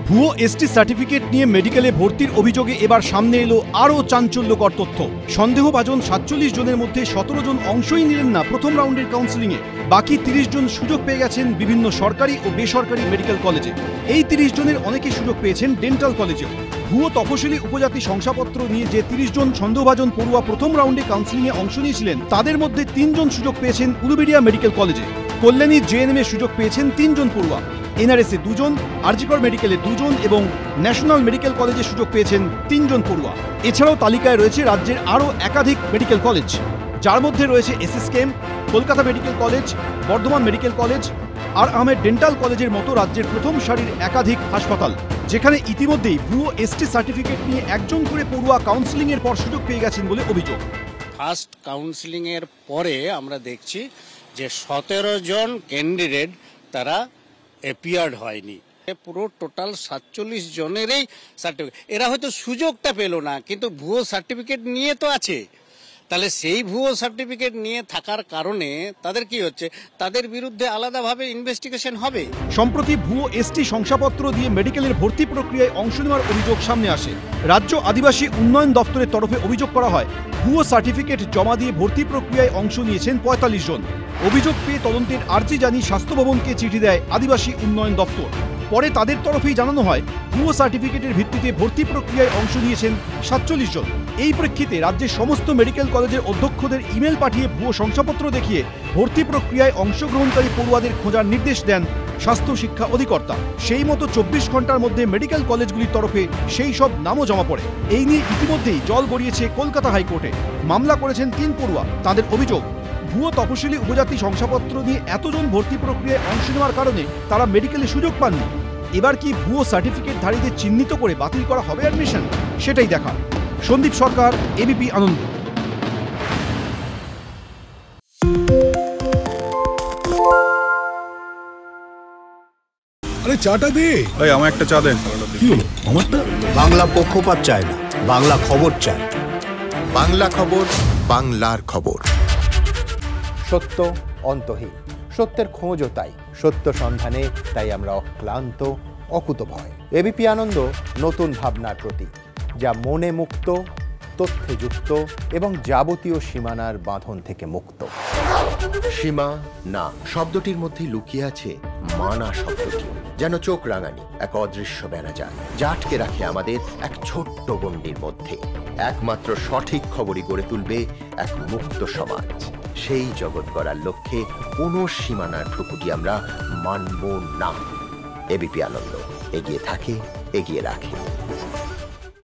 ভুয়ো ST certificate নিয়ে মেডিকেলে ভর্তির অভিযোগে এবার সামনে এলো আরও চাঞ্চল্যকর তথ্য। সন্দেহভাজন ৪৭ জনের মধ্যে ১৭ জন অংশই নিলেন না প্রথম রাউন্ডের কাউন্সেলিংয়ে। বাকি ৩০ জন সুযোগ পেয়ে গেছেন বিভিন্ন সরকারি ও বেসরকারি মেডিকেল কলেজে। এই ৩০ জনের অনেকেই সুযোগ পেয়েছেন ডেন্টাল কলেজেও। ভুয়ো তপশিলি উপজাতি শংসাপত্র নিয়ে যে ৩০ জন সন্দেহভাজন পড়ুয়া প্রথম রাউন্ডে কাউন্সেলিংয়ে অংশ নিয়েছিলেন, তাদের মধ্যে ৩ জন সুযোগ পেয়েছেন উলুবেড়িয়া মেডিকেল কলেজে। কল্যাণী জেএনএমে সুযোগ পেয়েছেন ৩ জন পড়ুয়া, এনআরএসে 2 জন, আরজিকর মেডিকেলে 2 জন এবং ন্যাশনাল মেডিকেল কলেজে সুযোগ পেয়েছেন 3 জন পড়ুয়া। এছাড়াও তালিকায় রয়েছে রাজ্যের আরও একাধিক মেডিকেল কলেজ, যার মধ্যে রয়েছে SSKM, Kolkata medical college, Bardhaman medical college, আর আহমেদ ডেন্টাল কলেজের মতো রাজ্যের প্রথম সারির একাধিক হাসপাতাল, যেখানে ইতিমধ্যেই ভুয়ো এসটি সার্টিফিকেট নিয়ে একজন করে পড়ুয়া কাউন্সেলিংয়ের পর সুযোগ পেয়ে গেছেন বলে অভিযোগ। ফার্স্ট কাউন্সেলিংয়ের পরে আমরা দেখছি যে 17 জন ক্যান্ডিডেট তারা অ্যাপিয়ার্ড হয়নি। পুরো টোটাল 47 জনেরই সার্টিফিকেট, এরা হয়তো সুযোগটা পেল না, কিন্তু ভুয়ো সার্টিফিকেট নিয়ে তো আছে। তাহলে সেই ভুয়ো সার্টিফিকেট নিয়ে থাকার কারণে তাদের কি হচ্ছে, তাদের বিরুদ্ধে আলাদাভাবে ইনভেস্টিগেশন হবে। সম্প্রতি ভুয়ো এসটি শংসাপত্র দিয়ে মেডিকেলের ভর্তি প্রক্রিয়ায় অংশ নেওয়ার অভিযোগ সামনে আসে। রাজ্য আদিবাসী উন্নয়ন দপ্তরের তরফে অভিযোগ করা হয়, ভুয়ো সার্টিফিকেট জমা দিয়ে ভর্তি প্রক্রিয়ায় অংশ নিয়েছেন ৪৫ জন। অভিযোগ পেয়ে তদন্তের আর্জি জানিয়ে স্বাস্থ্য ভবনকে চিঠি দেয় আদিবাসী উন্নয়ন দপ্তর। পরে তাদের তরফেই জানানো হয়, ভুয়ো সার্টিফিকেটের ভিত্তিতে ভর্তি প্রক্রিয়ায় অংশ নিয়েছেন ৪৭ জন। এই প্রেক্ষিতে রাজ্যের সমস্ত মেডিকেল কলেজের অধ্যক্ষদের ইমেল পাঠিয়ে ভুয়ো শংসাপত্র দেখিয়ে ভর্তি প্রক্রিয়ায় অংশগ্রহণকারী পড়ুয়াদের খোঁজার নির্দেশ দেন স্বাস্থ্য শিক্ষা অধিকর্তা। সেই মতো ২৪ ঘন্টার মধ্যে মেডিকেল কলেজগুলির তরফে সেই সব নামও জমা পড়ে। এই নিয়ে ইতিমধ্যেই জল গড়িয়েছে কলকাতা হাইকোর্টে। মামলা করেছেন ৩ পড়ুয়া। তাদের অভিযোগ, ভুয়ো তপশিলি উপজাতি শংসাপত্র নিয়ে এতজন ভর্তি প্রক্রিয়ায় অংশ নেওয়ার কারণে তারা মেডিকেলে সুযোগ পাননি। এবার কি ভুয়ো সার্টিফিকেটধারীদের চিহ্নিত করে বাতিল করা হবে অ্যাডমিশন? সেটাই দেখা। সন্দীপ সরকার, এবিপি আনন্দ। আরে চাটা দে ভাই, আমার একটা চা দেন। কি হলো আমারটা? বাংলা পক্ষপাত চায় না, বাংলা খবর চায়। বাংলা খবর, বাংলার খবর। সত্য অন্তহীন, সত্যের খোঁজও তাই, সত্য সন্ধানে তাই আমরা অক্লান্ত, অকুতভয়। এবিপি আনন্দ নতুন ভাবনার প্রতীক, যা মনে মুক্ত, তথ্যে যুক্ত এবং যাবতীয় সীমানার বাঁধন থেকে মুক্ত। সীমা না শব্দটির মধ্যে লুকিয়ে আছে মানা শব্দটি, যেন চোখ রাঙানি এক অদৃশ্য বেড়াজাল, যা আটকে রাখে আমাদের এক ছোট্ট গণ্ডির মধ্যে। একমাত্র সঠিক খবরই গড়ে তুলবে এক মুক্ত সমাজ। সেই জগৎ গড়ার লক্ষ্যে কোনো সীমানার ঠুকুটি আমরা মানব না। এবিপি আনন্দ এগিয়ে থাকে, এগিয়ে রাখে।